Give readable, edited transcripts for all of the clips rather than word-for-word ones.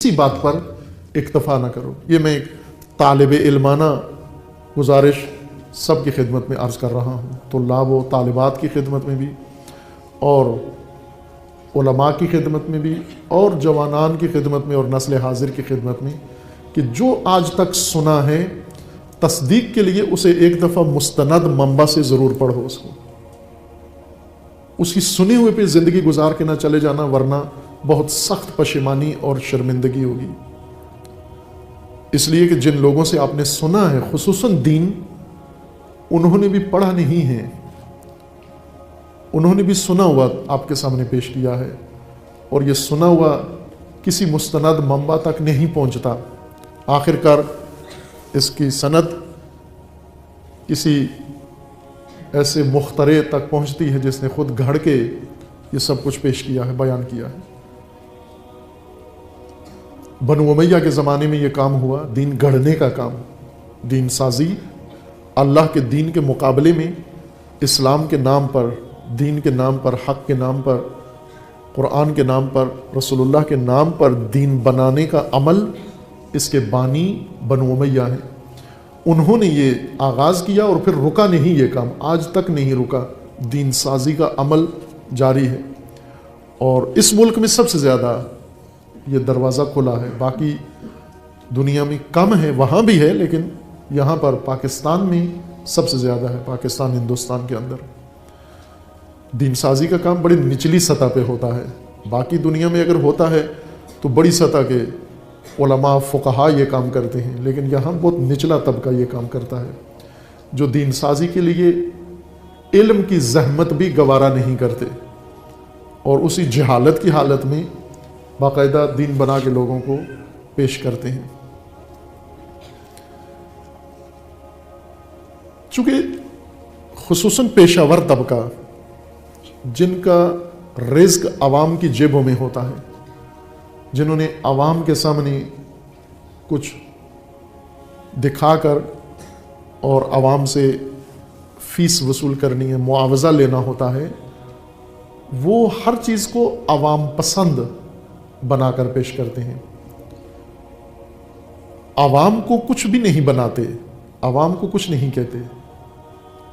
کسی بات پر اکتفا نہ کرو. یہ میں ایک طالب علمانہ گزارش سب کی خدمت میں عرض کر رہا ہوں، طلاب و طالبات کی خدمت میں بھی، اور علماء کی خدمت میں بھی، اور جوانان کی خدمت میں، اور نسل حاضر کی خدمت میں، کہ جو آج تک سنا ہے تصدیق کے لیے اسے ایک دفعہ مستند منبع سے ضرور پڑھو. اس کو اس کی سنے ہوئے پہ زندگی گزار کے نہ چلے جانا، ورنہ بہت سخت پشیمانی اور شرمندگی ہوگی. اس لیے کہ جن لوگوں سے آپ نے سنا ہے خصوصاً دین، انہوں نے بھی پڑھا نہیں ہے، انہوں نے بھی سنا ہوا آپ کے سامنے پیش کیا ہے، اور یہ سنا ہوا کسی مستند منبع تک نہیں پہنچتا. آخر کار اس کی سند کسی ایسے مخترع تک پہنچتی ہے جس نے خود گھڑ کے یہ سب کچھ پیش کیا ہے، بیان کیا ہے. بنو امیہ کے زمانے میں یہ کام ہوا، دین گھڑنے کا کام، دین سازی. اللہ کے دین کے مقابلے میں اسلام کے نام پر، دین کے نام پر، حق کے نام پر، قرآن کے نام پر، رسول اللہ کے نام پر دین بنانے کا عمل، اس کے بانی بنو امیہ ہیں. انہوں نے یہ آغاز کیا اور پھر رکا نہیں یہ کام، آج تک نہیں رکا. دین سازی کا عمل جاری ہے، اور اس ملک میں سب سے زیادہ یہ دروازہ کھلا ہے. باقی دنیا میں کم ہے، وہاں بھی ہے، لیکن یہاں پر پاکستان میں سب سے زیادہ ہے. پاکستان ہندوستان کے اندر دین سازی کا کام بڑی نچلی سطح پہ ہوتا ہے. باقی دنیا میں اگر ہوتا ہے تو بڑی سطح کے علماء فقہاء یہ کام کرتے ہیں، لیکن یہاں بہت نچلا طبقہ یہ کام کرتا ہے، جو دین سازی کے لیے علم کی زحمت بھی گوارا نہیں کرتے، اور اسی جہالت کی حالت میں باقاعدہ دین بنا کے لوگوں کو پیش کرتے ہیں. چونکہ خصوصاً پیشہ ور طبقہ جن کا رزق عوام کی جیبوں میں ہوتا ہے، جنہوں نے عوام کے سامنے کچھ دکھا کر اور عوام سے فیس وصول کرنی ہے، معاوضہ لینا ہوتا ہے، وہ ہر چیز کو عوام پسند بنا کر پیش کرتے ہیں. عوام کو کچھ بھی نہیں بناتے، عوام کو کچھ نہیں کہتے.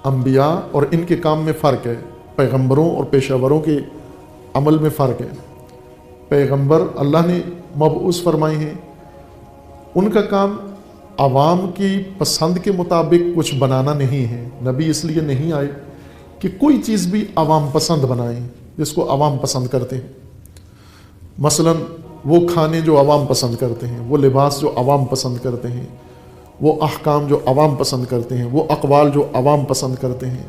انبیاء اور ان کے کام میں فرق ہے، پیغمبروں اور پیشہ وروں کے عمل میں فرق ہے. پیغمبر اللہ نے مبعوث فرمائے ہیں، ان کا کام عوام کی پسند کے مطابق کچھ بنانا نہیں ہے. نبی اس لیے نہیں آئے کہ کوئی چیز بھی عوام پسند بنائیں، جس کو عوام پسند کرتے ہیں. مثلا وہ کھانے جو عوام پسند کرتے ہیں، وہ لباس جو عوام پسند کرتے ہیں، وہ احکام جو عوام پسند کرتے ہیں، وہ اقوال جو عوام پسند کرتے ہیں،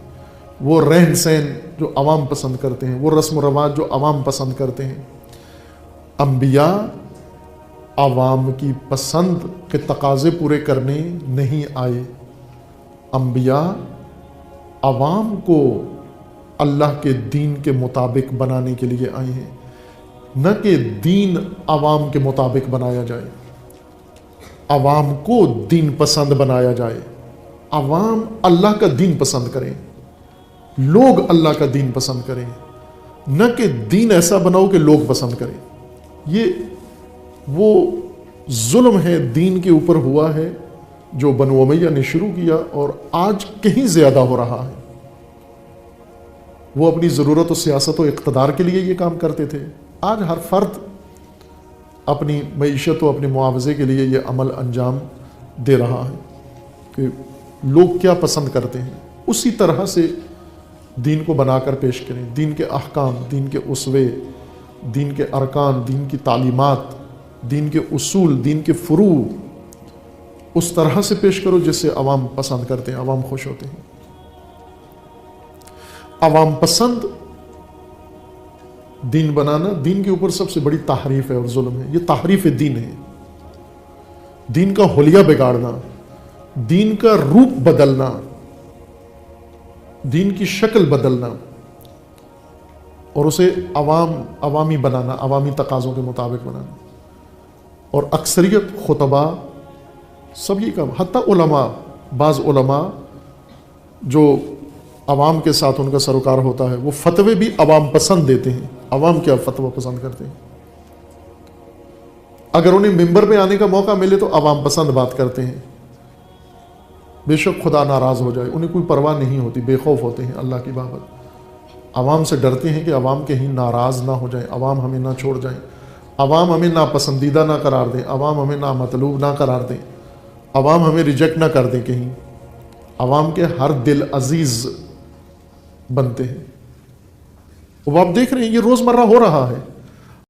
وہ رہن سہن جو عوام پسند کرتے ہیں، وہ رسم و رواج جو عوام پسند کرتے ہیں. انبیاء عوام کی پسند کے تقاضے پورے کرنے نہیں آئے. انبیاء عوام کو اللہ کے دین کے مطابق بنانے کے لیے آئے ہیں، نہ کہ دین عوام کے مطابق بنایا جائے، عوام کو دین پسند بنایا جائے. عوام اللہ کا دین پسند کریں، لوگ اللہ کا دین پسند کریں، نہ کہ دین ایسا بناؤ کہ لوگ پسند کریں. یہ وہ ظلم ہے دین کے اوپر ہوا ہے جو بنو امیہ نے شروع کیا، اور آج کہیں زیادہ ہو رہا ہے. وہ اپنی ضرورت و سیاست و اقتدار کے لیے یہ کام کرتے تھے. آج ہر فرد اپنی معیشت و اپنے معاوضے کے لیے یہ عمل انجام دے رہا ہے کہ لوگ کیا پسند کرتے ہیں، اسی طرح سے دین کو بنا کر پیش کریں. دین کے احکام، دین کے اسوے، دین کے ارکان، دین کی تعلیمات، دین کے اصول، دین کے فروع اس طرح سے پیش کرو جس سے عوام پسند کرتے ہیں، عوام خوش ہوتے ہیں. عوام پسند دین بنانا دین کے اوپر سب سے بڑی تحریف ہے اور ظلم ہے. یہ تحریف دین ہے. دین کا حلیہ بگاڑنا، دین کا روپ بدلنا، دین کی شکل بدلنا، اور اسے عوامی بنانا، عوامی تقاضوں کے مطابق بنانا. اور اکثریت خطباء سب یہ کام، حتیٰ علماء، بعض علماء جو عوام کے ساتھ ان کا سروکار ہوتا ہے، وہ فتوے بھی عوام پسند دیتے ہیں. عوام کیا فتویٰ پسند کرتے ہیں؟ اگر انہیں ممبر پہ آنے کا موقع ملے تو عوام پسند بات کرتے ہیں، بے شک خدا ناراض ہو جائے انہیں کوئی پرواہ نہیں ہوتی، بے خوف ہوتے ہیں اللہ کی بابت، عوام سے ڈرتے ہیں کہ عوام کہیں ناراض نہ ہو جائیں، عوام ہمیں نہ چھوڑ جائیں، عوام ہمیں ناپسندیدہ نہ قرار دیں، عوام ہمیں نامطلوب نہ قرار دیں، عوام ہمیں ریجیکٹ نہ کر دیں، کہیں عوام کے ہر دل عزیز بنتے ہیں۔ وہ آپ دیکھ رہے ہیں یہ روزمرہ ہو رہا ہے۔